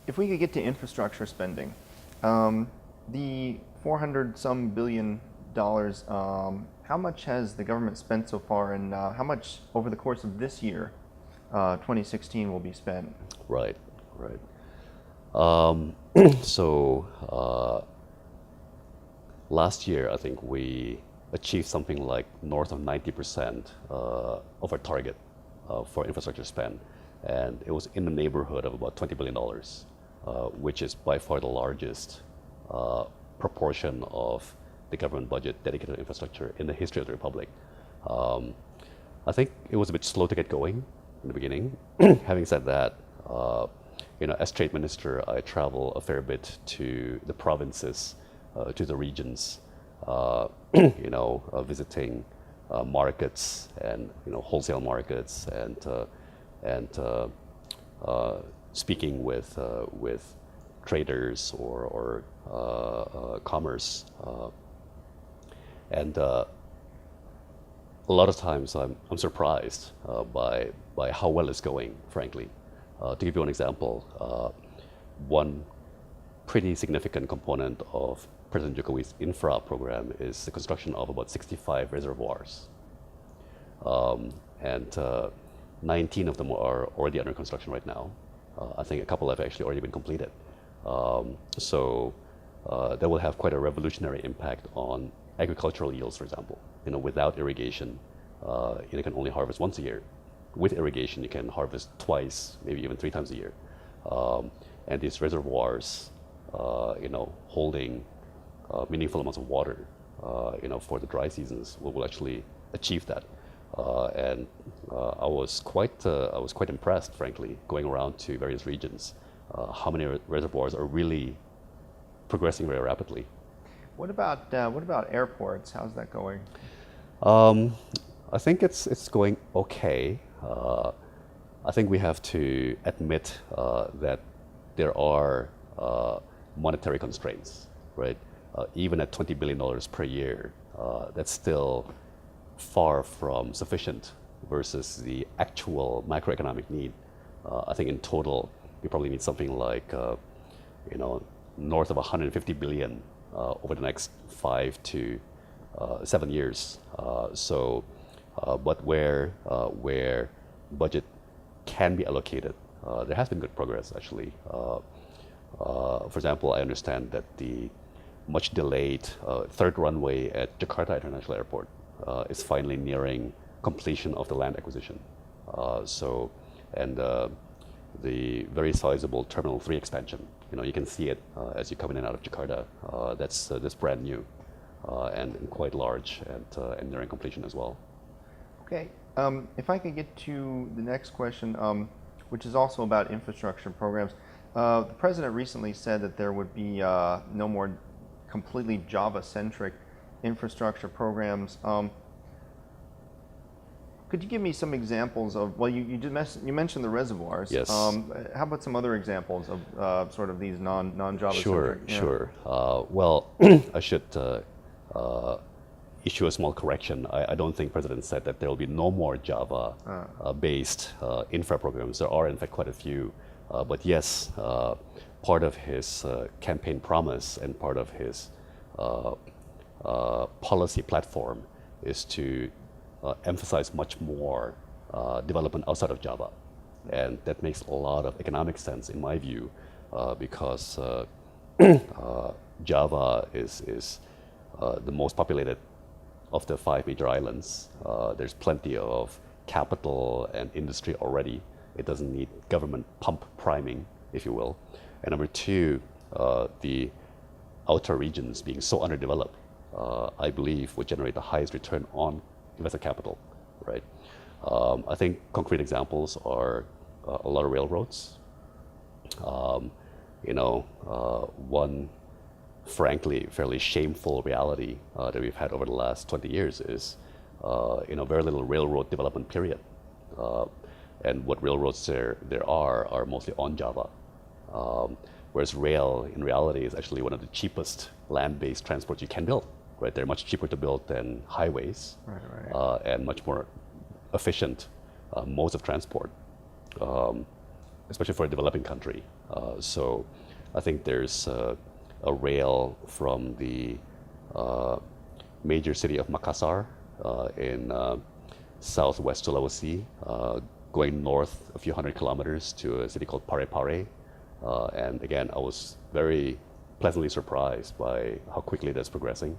if we could get to infrastructure spending, the 400 some billion dollars, how much has the government spent so far, and how much over the course of this year, 2016, will be spent? Right, right. So last year, I think we achieved something like north of 90% of our target for infrastructure spend. And it was in the neighborhood of about $20 billion, which is by far the largest proportion of the government budget dedicated to infrastructure in the history of the Republic. I think it was a bit slow to get going in the beginning. Having said that, as trade minister, I travel a fair bit to the provinces, to the regions, visiting markets and wholesale markets and speaking with traders or commerce, and a lot of times I'm surprised by how well it's going, frankly. To give you an example, one pretty significant component of President Jokowi's infra program is the construction of about 65 reservoirs. And 19 of them are already under construction right now. I think a couple have actually already been completed. So that will have quite a revolutionary impact on agricultural yields, for example. Without irrigation, you can only harvest once a year. With irrigation, you can harvest twice, maybe even 3 times a year. And these reservoirs, holding meaningful amounts of water, for the dry seasons, will actually achieve that. And I was quite impressed, frankly, going around to various regions, how many reservoirs are really progressing very rapidly. What about airports? How's that going? I think it's going okay. I think we have to admit that there are monetary constraints, right? Even at $20 billion per year, that's still far from sufficient versus the actual macroeconomic need. I think in total, we probably need something like, north of 150 billion over the next 5 to 7 years. But where budget can be allocated, there has been good progress, actually. For example, I understand that the much delayed third runway at Jakarta International Airport is finally nearing completion of the land acquisition. And the very sizable Terminal 3 expansion, you can see it as you come in and out of Jakarta. That's brand new and quite large and nearing completion as well. Okay, if I could get to the next question, which is also about infrastructure programs. The president recently said that there would be no more completely Java-centric infrastructure programs. Could you give me some examples of, well, you mentioned the reservoirs. Yes. How about some other examples of sort of these non-Java Sure, centric? Yeah. sure. Well, I should issue a small correction. I don't think President said that there will be no more Java-based infra programs. There are, in fact, quite a few. But yes, part of his campaign promise and part of his policy platform is to emphasize much more development outside of Java. And that makes a lot of economic sense, in my view, because Java is the most populated of the 5 major islands. There's plenty of capital and industry already. It doesn't need government pump priming, if you will. And number 2, the outer regions being so underdeveloped, I believe would generate the highest return on invested capital, right? I think concrete examples are a lot of railroads. One frankly fairly shameful reality that we've had over the last 20 years is very little railroad development period. And what railroads there are mostly on Java. Whereas rail, in reality, is actually one of the cheapest land-based transports you can build. Right? They're much cheaper to build than highways, Right. And much more efficient modes of transport, especially for a developing country. So I think there's a rail from the uh, major city of Makassar in southwest Sulawesi, going north a few hundred kilometers to a city called Parepare. And again, I was very pleasantly surprised by how quickly that's progressing.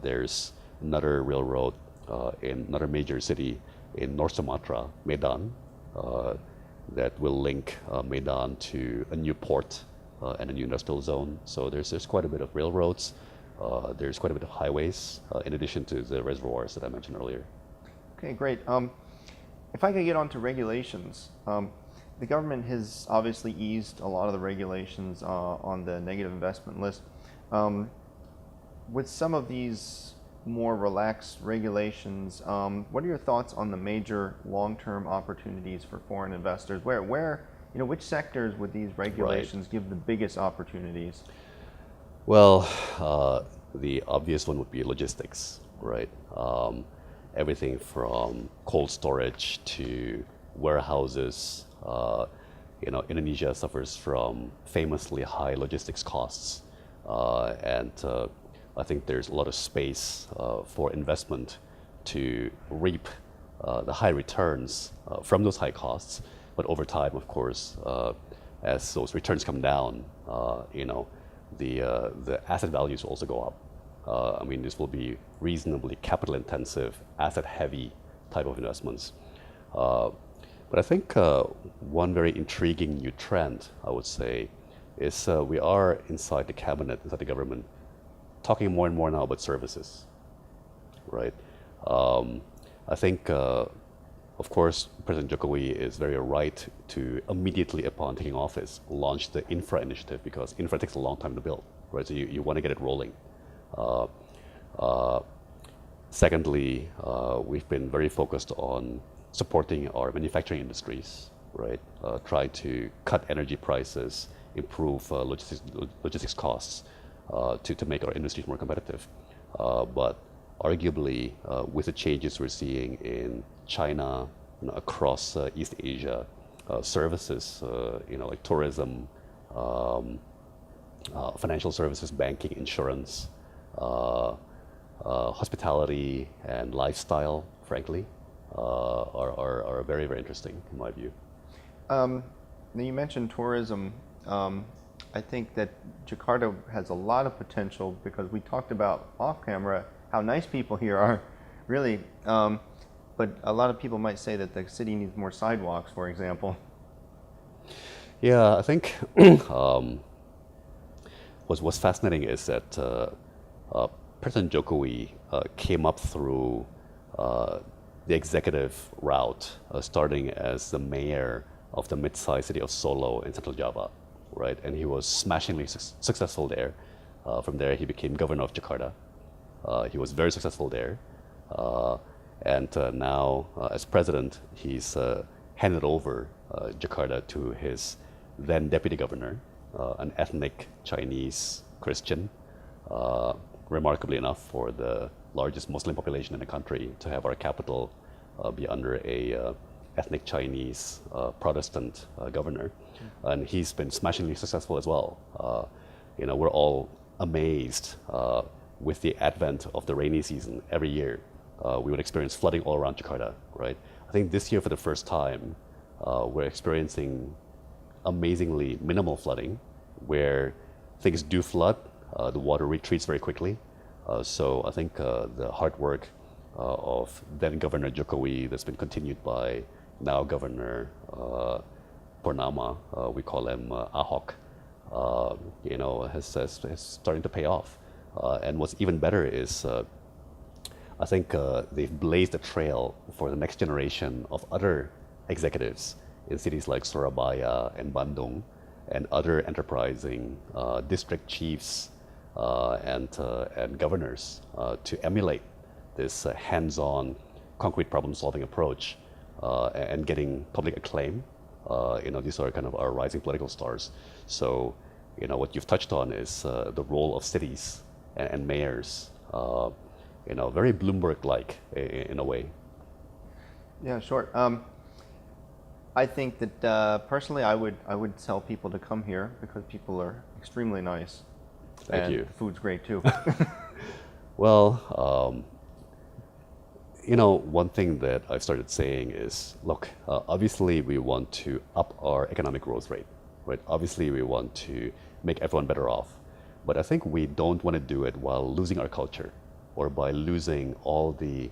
There's another railroad in another major city in North Sumatra, Medan, that will link Medan to a new port and a new industrial zone. So there's quite a bit of railroads. There's quite a bit of highways, in addition to the reservoirs that I mentioned earlier. Okay, great. If I could get on to regulations, the government has obviously eased a lot of the regulations on the negative investment list. With some of these more relaxed regulations, what are your thoughts on the major long-term opportunities for foreign investors? Which sectors would these regulations give the biggest opportunities? Well, the obvious one would be logistics, right? Everything from cold storage to warehouses. Indonesia suffers from famously high logistics costs, and I think there's a lot of space for investment to reap the high returns from those high costs. But over time, of course, as those returns come down, the asset values will also go up. This will be reasonably capital intensive, asset heavy type of investments. But I think one very intriguing new trend, I would say, is we are inside the cabinet, inside the government, talking more and more now about services, right? I think, of course, President Jokowi is very right to immediately upon taking office launch the infra initiative, because infra takes a long time to build, right? So you want to get it rolling. Secondly, we've been very focused on supporting our manufacturing industries, right? Try to cut energy prices, improve logistics costs to make our industries more competitive. But arguably, with the changes we're seeing in China, across East Asia, services, like tourism, financial services, banking, insurance, hospitality, and lifestyle, frankly, are very, very interesting in my view. Now you mentioned tourism. I think that Jakarta has a lot of potential because we talked about off camera how nice people here are, really. But a lot of people might say that the city needs more sidewalks, for example. Yeah, I think what's fascinating is that President Jokowi came up through the executive route, starting as the mayor of the mid-sized city of Solo in Central Java, right? And he was smashingly successful there. From there, he became governor of Jakarta. He was very successful there. And now, as president, he's handed over Jakarta to his then deputy governor, an ethnic Chinese Christian, remarkably enough for the largest Muslim population in the country to have our capital be under a ethnic Chinese Protestant governor. And he's been smashingly successful as well. We're all amazed with the advent of the rainy season every year. We would experience flooding all around Jakarta, right? I think this year, for the first time, we're experiencing amazingly minimal flooding, where things do flood, the water retreats very quickly. So I think the hard work of then Governor Jokowi, that's been continued by now Governor Purnama, we call him Ahok, has starting to pay off. And what's even better is I think they've blazed a trail for the next generation of other executives in cities like Surabaya and Bandung, and other enterprising district chiefs and governors to emulate this hands-on, concrete problem-solving approach and getting public acclaim. These are kind of our rising political stars. So, what you've touched on is the role of cities and mayors. Very Bloomberg-like in a way. Yeah, sure. I think that personally, I would tell people to come here because people are extremely nice. Thank and you. The food's great too. Well, one thing that I've started saying is, look, obviously we want to up our economic growth rate, right? Obviously we want to make everyone better off. But I think we don't want to do it while losing our culture or by losing all the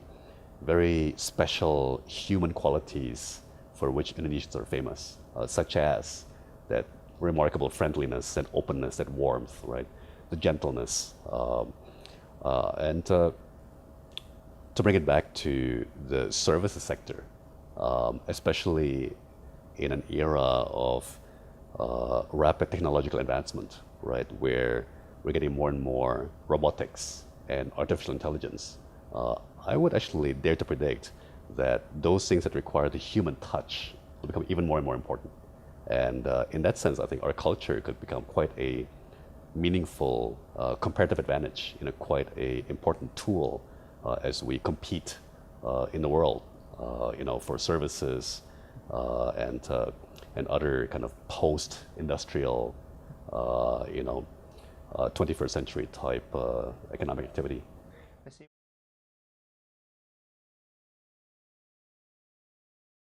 very special human qualities for which Indonesians are famous, such as that remarkable friendliness and openness, that warmth, right? The gentleness. And to bring it back to the services sector, especially in an era of rapid technological advancement, right, where we're getting more and more robotics and artificial intelligence, I would actually dare to predict that those things that require the human touch will become even more and more important. And in that sense, I think our culture could become quite a meaningful comparative advantage, quite a important tool as we compete in the world, for services and other kind of post-industrial, 21st century type economic activity. I see.